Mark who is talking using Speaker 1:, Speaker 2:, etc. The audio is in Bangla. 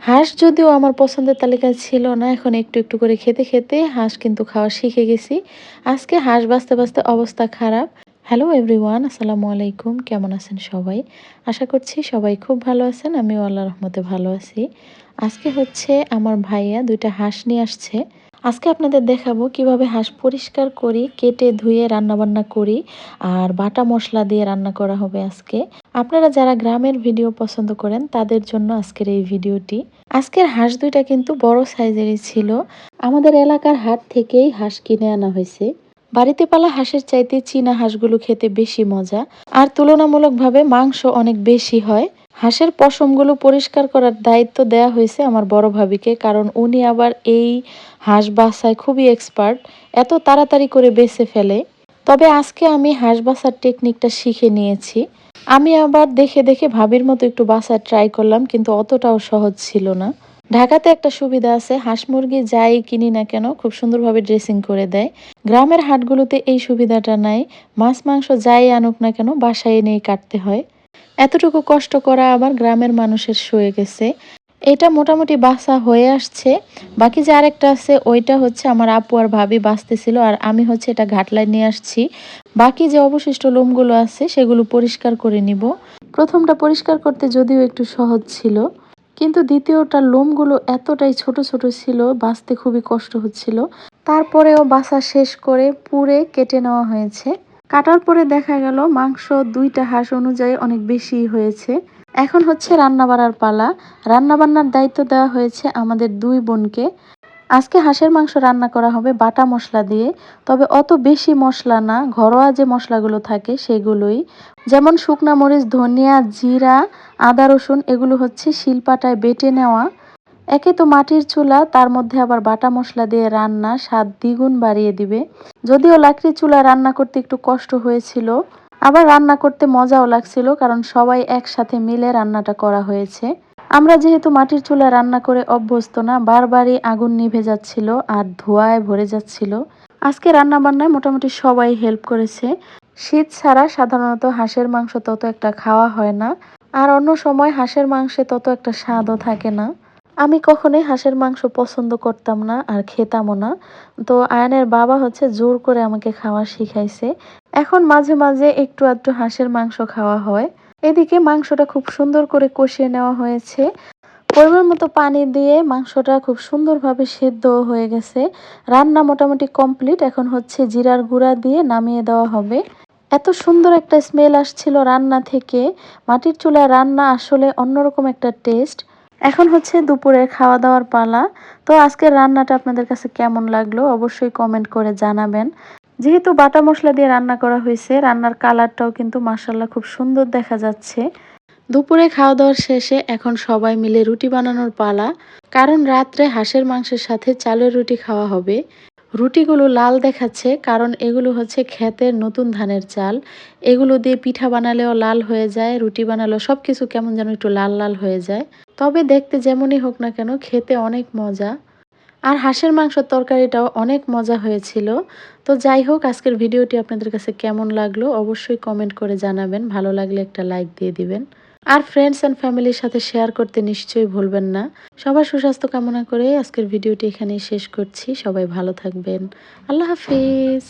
Speaker 1: হাঁস যদিও আমার পছন্দের তালিকায় ছিল না, এখন একটু একটু করে খেতে খেতে হাঁস কিন্তু খাওয়া শিখে গেছি। আজকে হাঁস বাছতে বাছতে অবস্থা খারাপ। হ্যালো এভরিওয়ান, আসসালামু আলাইকুম। কেমন আছেন সবাই? আশা করছি সবাই খুব ভালো আছেন। আমিও আল্লাহর রহমতে ভালো আছি। আজকে হচ্ছে আমার ভাইয়া ২টা হাঁস নিয়ে আসছে। আজকে আপনাদের দেখাবো কিভাবে হাঁস পরিষ্কার করি, কেটে ধুয়ে রান্নাবান্না করি, আর বাটা মসলা দিয়ে রান্না করা হবে আজকে। আপনারা যারা গ্রামের ভিডিও পছন্দ করেন তাদের জন্য আজকের এই ভিডিওটি। আজকের হাঁস ২টা কিন্তু বড় সাইজেরই ছিল। আমাদের এলাকার হাট থেকেই হাঁস কিনে আনা হয়েছে। বাড়িতে পালা হাঁসের চাইতে চীনা হাঁসগুলো খেতে বেশি মজা, আর তুলনামূলকভাবে মাংস অনেক বেশি হয়। হাঁসের পশমগুলো পরিষ্কার করার দায়িত্ব দেয়া হয়েছে আমার বড় ভাবিকে, কারণ উনি আবার এই হাঁস বাছায় খুবই এক্সপার্ট, এত তাড়াতাড়ি করে বেছে ফেলে। তবে আজকে আমি হাঁস বাছার টেকনিকটা শিখে নিয়েছি। আমি আবার দেখে দেখে ভাবির মতো একটু বাছার ট্রাই করলাম, কিন্তু অতটাও সহজ ছিল না। ঢাকাতে একটা সুবিধা আছে, হাঁস মুরগি যাই কিনি না কেন খুব সুন্দরভাবে ড্রেসিং করে দেয়। গ্রামের হাটগুলোতে এই সুবিধাটা নাই। মাছ মাংস যাই আনুক না কেন বাসায় এনেই কাটতে হয়। এতটুকু কষ্ট করা আবার গ্রামের মানুষের সয়ে গেছে। এটা মোটামুটি বাছা হয়ে আসছে। বাকি যে আরেকটা আছে ওইটা হচ্ছে আমার আপু আর ভাবি বাছতেছিল, আর আমি হচ্ছে এটা ঘাটলায় নিয়ে আসছি। বাকি যে অবশিষ্ট লোমগুলো আছে সেগুলো পরিষ্কার করে নিব। প্রথমটা পরিষ্কার করতে যদিও একটু সহজ ছিল, কিন্তু দ্বিতীয়টার লোমগুলো এতটাই ছোট ছোট ছিল, বাছতে খুবই কষ্ট হচ্ছিল। তারপরেও বাছা শেষ করে পুড়ে কেটে নেওয়া হয়েছে। কাটার পরে দেখা গেল মাংস ২টা হাঁস অনুযায়ী অনেক বেশি হয়েছে। এখন হচ্ছে রান্না বাড়ার পালা। রান্না বান্নার দায়িত্ব দেওয়া হয়েছে আমাদের ২ বোনকে। আজকে হাঁসের মাংস রান্না করা হবে বাটা মশলা দিয়ে, তবে অত বেশি মশলা না, ঘরোয়া যে মশলাগুলো থাকে সেগুলোই। যেমন শুকনা মরিচ, ধনিয়া, জিরা, আদা, রসুন এগুলো হচ্ছে শিলপাটায় বেটে নেওয়া। একে তো মাটির চুলা, তার মধ্যে আবার বাটা মশলা দিয়ে রান্না স্বাদ দ্বিগুণ বাড়িয়ে দিবে। যদিও লাকড়ির চুলায় রান্না করতে একটু কষ্ট হয়েছিল, আবার রান্না করতে মজাও লাগছিল, কারণ সবাই একসাথে মিলে রান্নাটা করা হয়েছে। আমরা যেহেতু মাটির চুলায় রান্না করে অভ্যস্ত না, বারবারই আগুন নিভে যাচ্ছিল আর ধোঁয়ায় ভরে যাচ্ছিল। আজকে রান্না বান্নায় মোটামুটি সবাই হেল্প করেছে। শীত ছাড়া সাধারণত হাঁসের মাংস তত একটা খাওয়া হয় না, আর অন্য সময় হাঁসের মাংসে তত একটা স্বাদও থাকে না। আমি কখনোই হাঁসের মাংস পছন্দ করতাম না আর খেতামও না। তো আয়ানের বাবা হচ্ছে জোর করে আমাকে খাওয়া শিখাইছে। এখন মাঝে মাঝে একটু আধটু হাঁসের মাংস খাওয়া হয়। এদিকে মাংসটা খুব সুন্দর করে কষিয়ে নেওয়া হয়েছে। পরিমাণ মতো পানি দিয়ে মাংসটা খুব সুন্দরভাবে সেদ্ধ হয়ে গেছে। রান্না মোটামুটি কমপ্লিট। এখন হচ্ছে জিরার গুঁড়া দিয়ে নামিয়ে দেওয়া হবে। এত সুন্দর একটা স্মেল আসছিল রান্না থেকে। মাটির চুলায় রান্না আসলে অন্যরকম একটা টেস্ট। এখন হচ্ছে দুপুরের খাওয়া দাওয়ার পালা। তো আজকের রান্নাটা আপনাদের কাছে কেমন লাগলো অবশ্যই কমেন্ট করে জানাবেন। যেহেতু বাটা মশলা দিয়ে রান্না করা হয়েছে, রান্নার কালারটাও কিন্তু মাশাআল্লাহ খুব সুন্দর দেখা যাচ্ছে। দুপুরে খাওয়া দাওয়ার শেষে এখন সবাই মিলে রুটি বানানোর পালা, কারণ রাত্রে হাঁসের মাংসের সাথে চালের রুটি খাওয়া হবে। রুটিগুলো লাল দেখাচ্ছে কারণ এগুলো হচ্ছে ক্ষেতের নতুন ধানের চাল। এগুলো দিয়ে পিঠা বানালেও লাল হয়ে যায়, রুটি বানালেও সবকিছু কেমন যেন একটু লাল লাল হয়ে যায়। তবে দেখতে যেমনই হোক না কেন খেতে অনেক মজা। আর হাঁসের মাংসের তরকারিটাও অনেক মজা হয়েছিল। তো যাই হোক, আজকের ভিডিওটি আপনাদের কাছে কেমন লাগলো অবশ্যই কমেন্ট করে জানাবেন। ভালো লাগলে একটা লাইক দিয়ে দিবেন। আর ফ্রেন্ডস অ্যান্ড ফ্যামিলির সাথে শেয়ার করতে নিশ্চয়ই ভুলবেন না। সবার সুস্বাস্থ্য কামনা করে আজকের ভিডিওটি এখানেই শেষ করছি। সবাই ভালো থাকবেন। আল্লাহ হাফিজ।